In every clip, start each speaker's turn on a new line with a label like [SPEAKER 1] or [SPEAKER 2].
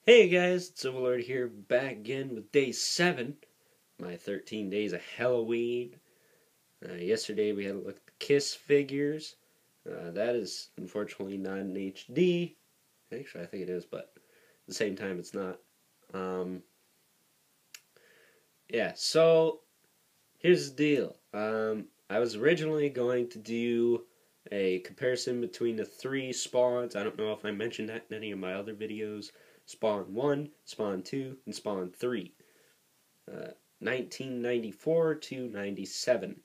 [SPEAKER 1] Hey guys, it's Overlord here, back again with day 7, my 13 days of Helloween. Yesterday we had a look at the Kiss figures. That is unfortunately not in HD. Actually, I think it is, but at the same time it's not. Yeah, so here's the deal. I was originally going to do a comparison between the 3 spawns. I don't know if I mentioned that in any of my other videos. Spawn 1, Spawn 2, and Spawn 3. 1994 to 97.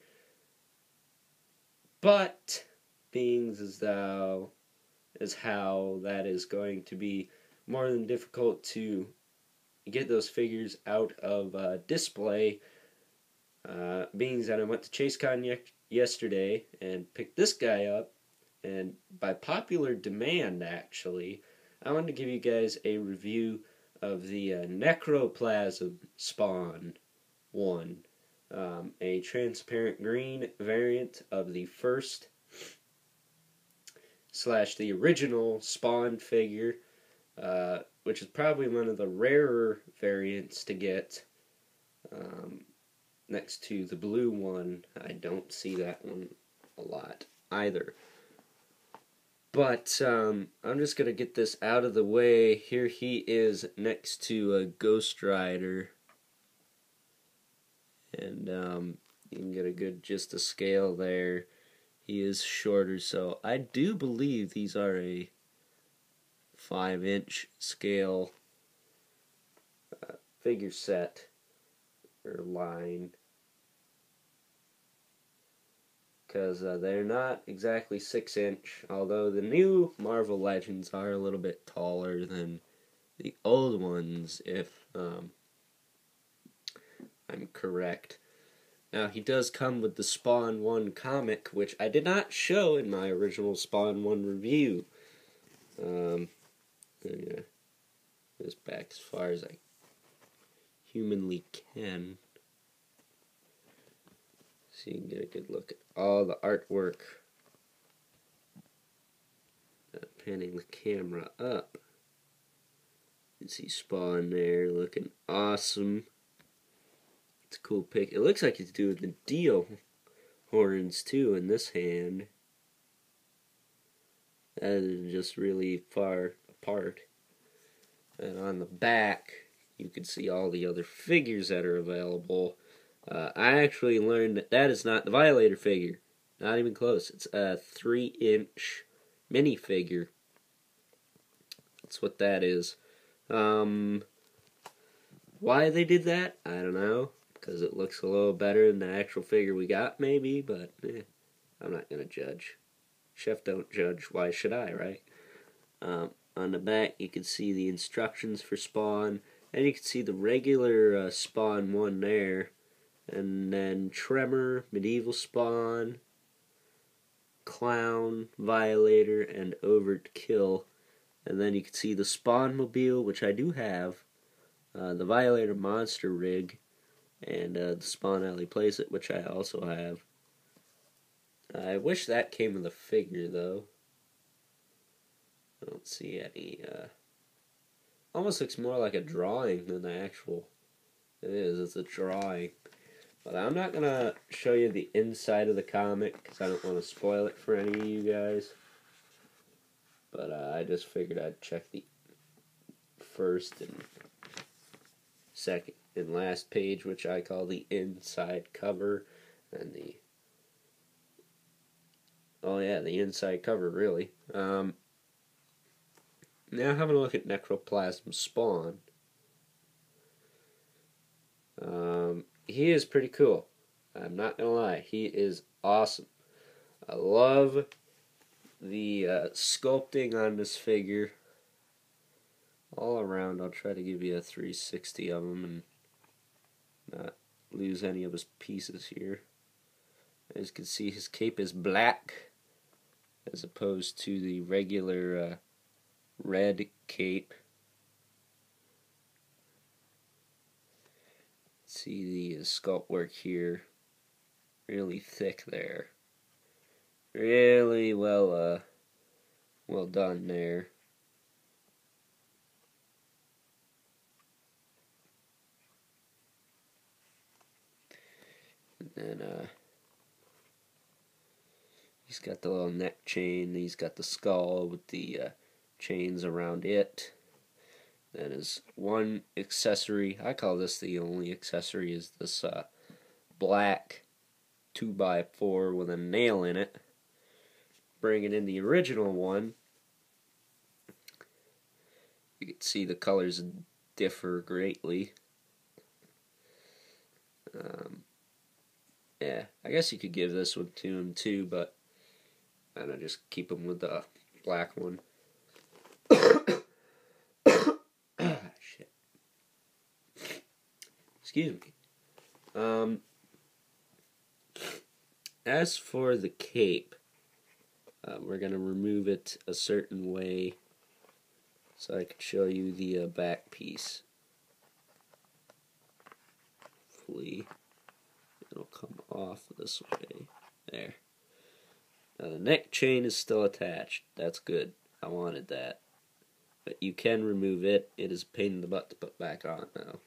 [SPEAKER 1] But, being as how that is going to be more than difficult to get those figures out of display, being that I went to ChaseCon yesterday and picked this guy up, and by popular demand actually, I wanted to give you guys a review of the Necroplasm Spawn 1, a transparent green variant of the first / the original Spawn figure, which is probably one of the rarer variants to get. Next to the blue one, I don't see that one a lot either. But I'm just going to get this out of the way. Here he is next to a Ghost Rider. And you can get a good just a scale there. He is shorter, so I do believe these are a 5-inch scale figure set or line. Because they're not exactly 6-inch, although the new Marvel Legends are a little bit taller than the old ones, if I'm correct. Now, he does come with the Spawn 1 comic, which I did not show in my original Spawn 1 review. I'm going to this back as far as I humanly can, so you can get a good look at all the artwork. Panning the camera up. You can see Spawn there looking awesome. It's a cool pic. It looks like he's doing the Dio horns too in this hand. That is just really far apart. And on the back, you can see all the other figures that are available. I actually learned that that is not the Violator figure. Not even close. It's a 3-inch minifigure. That's what that is. Why they did that, I don't know. Because it looks a little better than the actual figure we got, maybe. But, I'm not going to judge. Chef don't judge. Why should I, right? On the back, you can see the instructions for Spawn. And you can see the regular Spawn 1 there. And then Tremor, Medieval Spawn, Clown, Violator, and Overkill. And then you can see the Spawn Mobile, which I do have, the Violator Monster Rig, and the Spawn Alley Playset, which I also have. I wish that came with a figure, though. I don't see any, almost looks more like a drawing than the actual, it is, it's a drawing. But I'm not going to show you the inside of the comic, because I don't want to spoil it for any of you guys. But I just figured I'd check the first and second and last page, which I call the inside cover, and the, oh yeah, the inside cover, really. Now having a look at Necroplasm Spawn. He is pretty cool. I'm not gonna lie, he is awesome. I love the sculpting on this figure all around. I'll try to give you a 360 of him and not lose any of his pieces here. As you can see, his cape is black as opposed to the regular red cape. See the sculpt work here, really thick there, really well done there. And he's got the little neck chain. He's got the skull with the chains around it. That is one accessory. I call this the only accessory, is this black 2x4 with a nail in it. Bringing in the original one, you can see the colors differ greatly. Yeah, I guess you could give this one to him too, but I'm gonna just keep him with the black one. Shit. Excuse me. As for the cape, we're gonna remove it a certain way so I can show you the back piece. Hopefully it'll come off this way. There. Now the neck chain is still attached. That's good. I wanted that. But you can remove it. It is a pain in the butt to put back on now.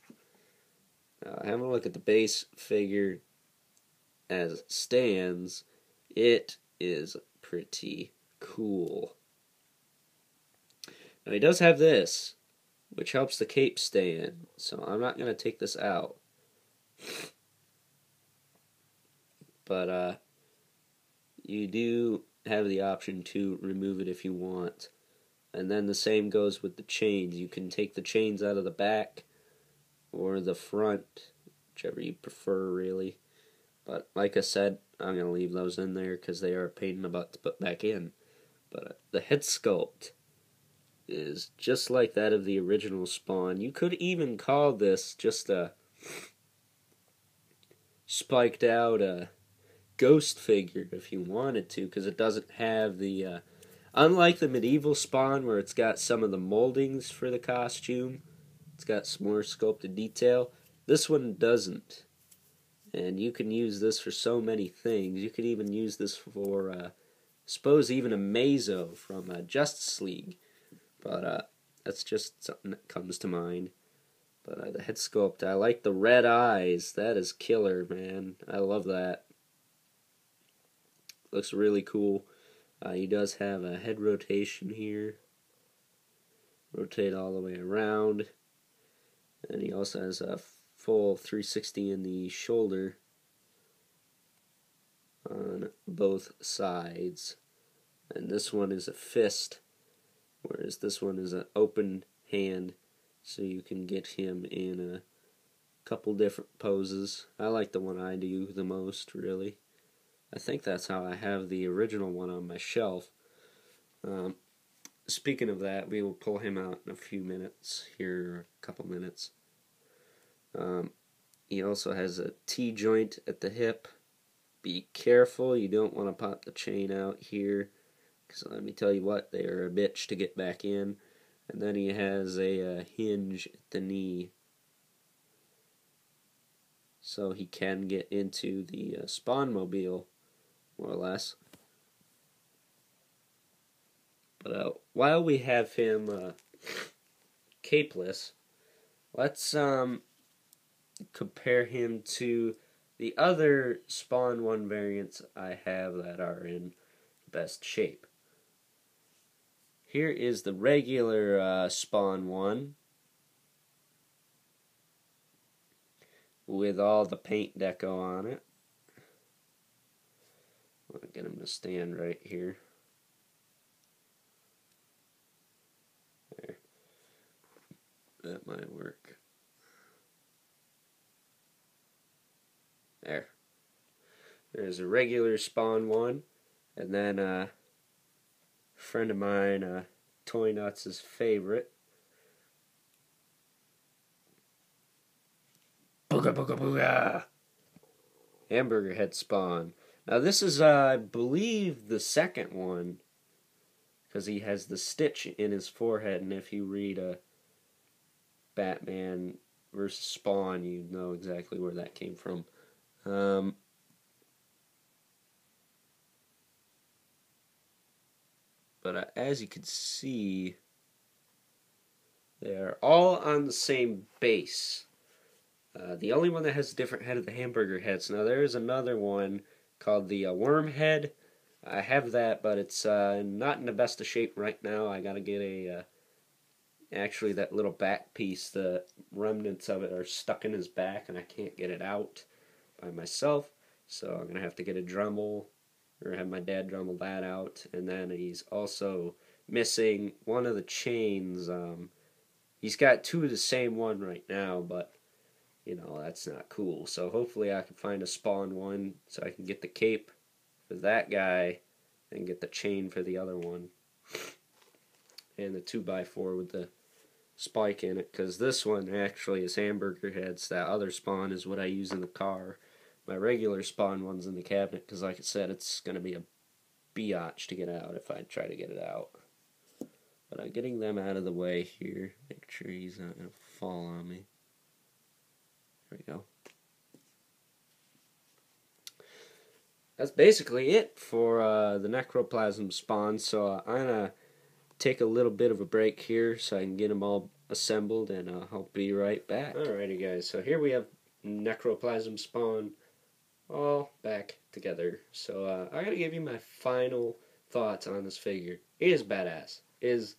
[SPEAKER 1] Now having a look at the base figure as it stands, it is pretty cool. Now he does have this, which helps the cape stay in, so I'm not going to take this out. But you do have the option to remove it if you want. And then the same goes with the chains. You can take the chains out of the back or the front, whichever you prefer really. But like I said, I'm going to leave those in there because they are a pain in the butt to put back in. But the head sculpt is just like that of the original Spawn. You could even call this just a spiked out ghost figure if you wanted to, because it doesn't have the unlike the medieval Spawn where it's got some of the moldings for the costume, it's got some more sculpted detail. This one doesn't, and you can use this for so many things. You could even use this for suppose even a Mazo from Justice League, but that's just something that comes to mind. But the head sculpt, I like the red eyes. That is killer, man. I love that. Looks really cool. He does have a head rotation here. Rotate all the way around. And he also has a full 360 in the shoulder on both sides. And this one is a fist, whereas this one is an open hand, so you can get him in a couple different poses. I like the one I do the most, really. I think that's how I have the original one on my shelf. Speaking of that, we will pull him out in a few minutes, here, a couple minutes. He also has a T-joint at the hip. Be careful, you don't want to pop the chain out here, because let me tell you what, they are a bitch to get back in. And then he has a hinge at the knee, so he can get into the Spawn-mobile, more or less. But while we have him capeless, let's compare him to the other Spawn 1 variants I have that are in best shape. Here is the regular Spawn 1 with all the paint deco on it. I'm going to get him to stand right here. There. That might work. There. There's a regular Spawn 1, and then a friend of mine, Toy Nuts' favorite. Booga booga booga! Hamburger head Spawn. Now this is, I believe, the second one, because he has the stitch in his forehead, and if you read Batman vs. Spawn, you know exactly where that came from. But as you can see, they're all on the same base. The only one that has a different head of the hamburger heads. Now there is another one called the worm head. I have that, but it's not in the best of shape right now. I gotta get a actually that little back piece. The remnants of it are stuck in his back, and I can't get it out by myself. So I'm gonna have to get a Dremel, or have my dad Dremel that out. And then he's also missing one of the chains. He's got two of the same one right now, but you know, that's not cool. So hopefully I can find a Spawn one so I can get the cape for that guy and get the chain for the other one. And the 2x4 with the spike in it, because this one actually is hamburger heads. That other Spawn is what I use in the car. My regular Spawn one's in the cabinet, because like I said, it's going to be a biatch to get out if I try to get it out. But I'm getting them out of the way here. Make sure he's not going to fall on me. There we go. That's basically it for the Necroplasm Spawn. So I'm going to take a little bit of a break here so I can get them all assembled, and I'll be right back. Alrighty guys, so here we have Necroplasm Spawn all back together. So I gotta give you my final thoughts on this figure. It is badass. It is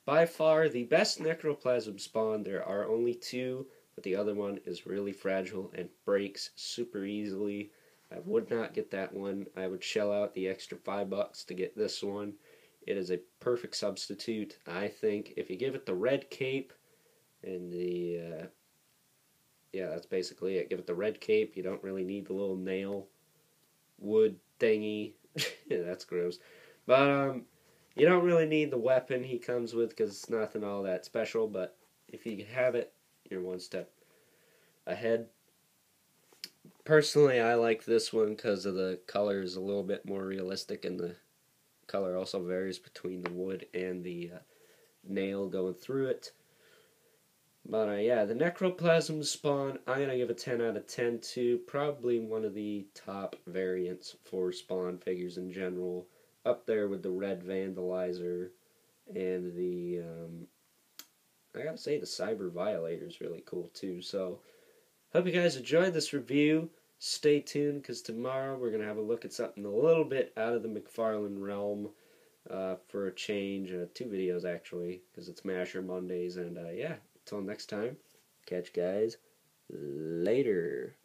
[SPEAKER 1] by far the best Necroplasm Spawn. There are only two, but the other one is really fragile and breaks super easily. I would not get that one. I would shell out the extra $5 to get this one. It is a perfect substitute, I think. If you give it the red cape and the, yeah, that's basically it. Give it the red cape. You don't really need the little nail wood thingy. Yeah, that's gross. But, you don't really need the weapon he comes with because it's nothing all that special. But if you have it, you're one step ahead. Personally, I like this one because of the color is a little bit more realistic, and the color also varies between the wood and the nail going through it. But yeah, the Necroplasm Spawn, I'm going to give a 10 out of 10 to. Probably one of the top variants for Spawn figures in general. Up there with the Red Vandalizer and the, I gotta say, the Cyber Violator is really cool too. So, hope you guys enjoyed this review. Stay tuned, because tomorrow we're going to have a look at something a little bit out of the McFarlane realm for a change. 2 videos, actually, because it's Masher Mondays. And yeah, until next time, catch you guys later.